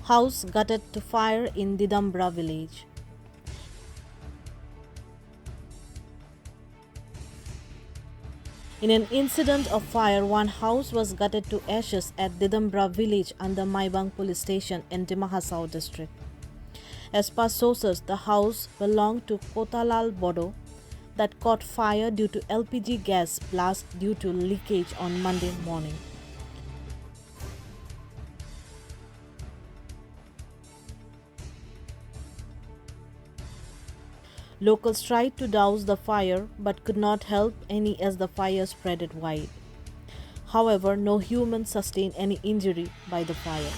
House gutted to fire in Didambra village. In an incident of fire, one house was gutted to ashes at Didambra village under Maibang police station in Dima Hasao district. As per sources, the house belonged to Kotolal Bodo that caught fire due to LPG gas blast due to leakage on Monday morning. Locals tried to douse the fire but could not help any as the fire spread wide. However, no humans sustained any injury by the fire.